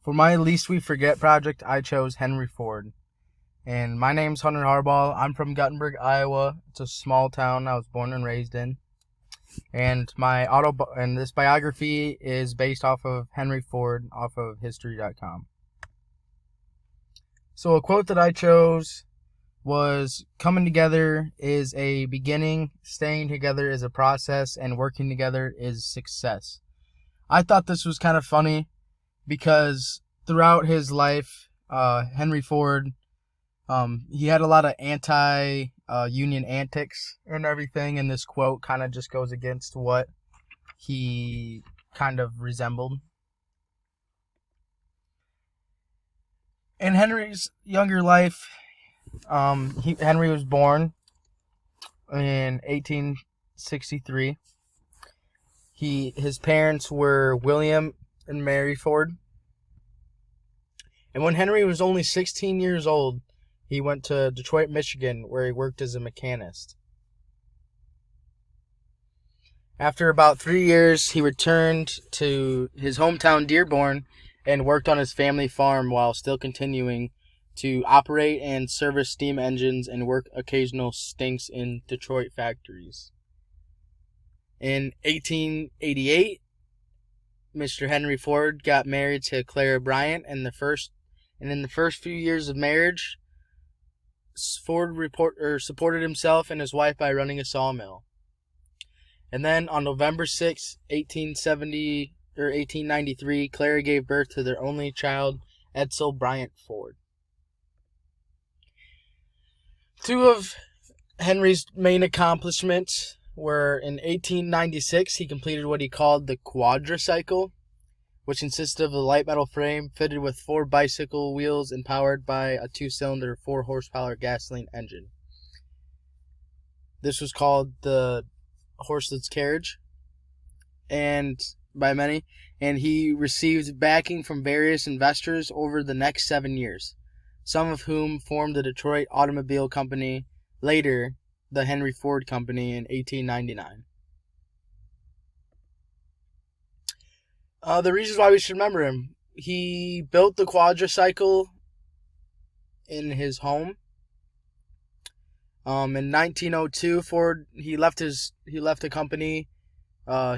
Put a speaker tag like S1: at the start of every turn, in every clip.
S1: For my Least We Forget project, I chose Henry Ford. And my name's Hunter Harbaugh. I'm from Guttenberg, Iowa. It's a small town I was born and raised in. And this biography is based off of Henry Ford, off of History.com. So a quote that I chose was, "Coming together is a beginning, staying together is a process, and working together is success." I thought this was kind of funny because throughout his life, Henry Ford, he had a lot of anti-union antics and everything, and this quote kind of just goes against what he kind of resembled. In Henry's younger life, Henry was born in 1863. His parents were William and Mary Ford. And when Henry was only 16 years old, he went to Detroit, Michigan, where he worked as a mechanist. After about 3 years, he returned to his hometown Dearborn and worked on his family farm while still continuing to operate and service steam engines and work occasional stints in Detroit factories. In 1888, Mr. Henry Ford got married to Clara Bryant, and in the first few years of marriage, Ford supported himself and his wife by running a sawmill. And then on November 6, 1893, Clara gave birth to their only child, Edsel Bryant Ford. Two of Henry's main accomplishments were in 1896, he completed what he called the quadricycle, which consisted of a light metal frame fitted with 4 bicycle wheels and powered by a 2-cylinder, 4-horsepower gasoline engine. This was called the horseless carriage, and by many, and he received backing from various investors over the next 7 years, some of whom formed the Detroit Automobile Company, later the Henry Ford Company, in 1899. The reasons why we should remember him: he built the quadricycle in his home. In 1902, Ford he left a company,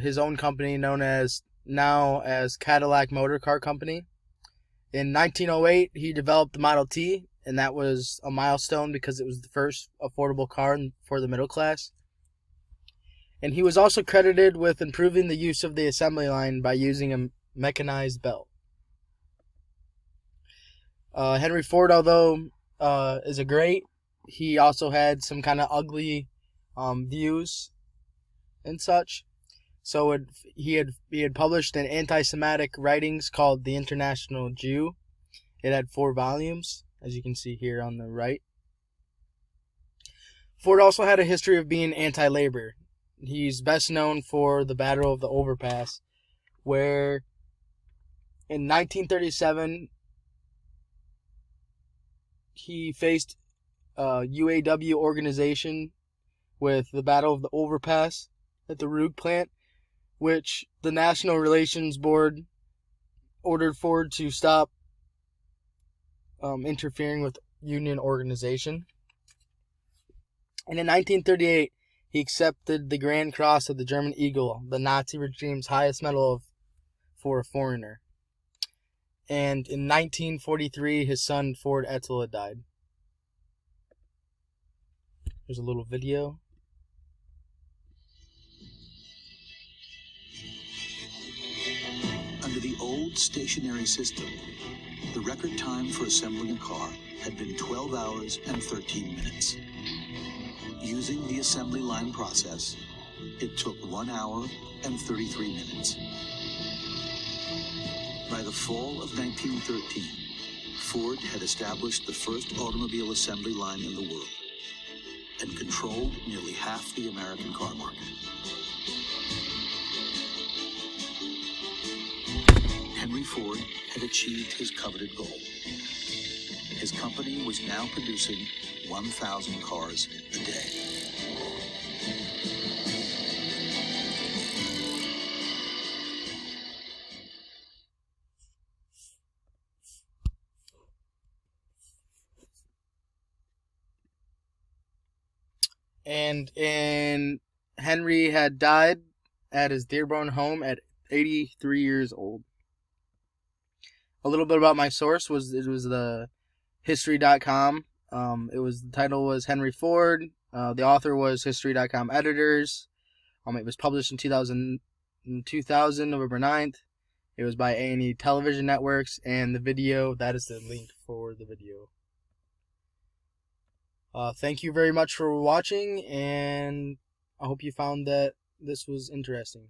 S1: his own company known as Cadillac Motor Car Company. In 1908, he developed the Model T, and that was a milestone because it was the first affordable car for the middle class. And he was also credited with improving the use of the assembly line by using a mechanized belt. Henry Ford, although is a great, he also had some kind of ugly views and such. So he had published an anti-Semitic writings called The International Jew. It had 4 volumes, as you can see here on the right. Ford also had a history of being anti-labor. He's best known for the Battle of the Overpass, where in 1937 he faced UAW organization with the Battle of the Overpass at the Rugg plant, which the National Relations Board ordered Ford to stop interfering with union organization. And in 1938, he accepted the Grand Cross of the German Eagle, the Nazi regime's highest medal for a foreigner. And in 1943, his son, Ford Edsel, had died. Here's a little video.
S2: Under the old stationary system, the record time for assembling a car had been 12 hours and 13 minutes. Using the assembly line process, it took 1 hour and 33 minutes. By the fall of 1913, Ford had established the first automobile assembly line in the world and controlled nearly half the American car market. Henry Ford had achieved his coveted goal. His company was now producing 1,000 cars a day.
S1: And Henry had died at his Dearborn home at 83 years old. A little bit about my source was the history.com. The title was Henry Ford. The author was history.com editors. It was published in 2000 November 9th. It was by A&E Television Networks, and the video, that is the link for the video. Thank you very much for watching, and I hope you found that this was interesting.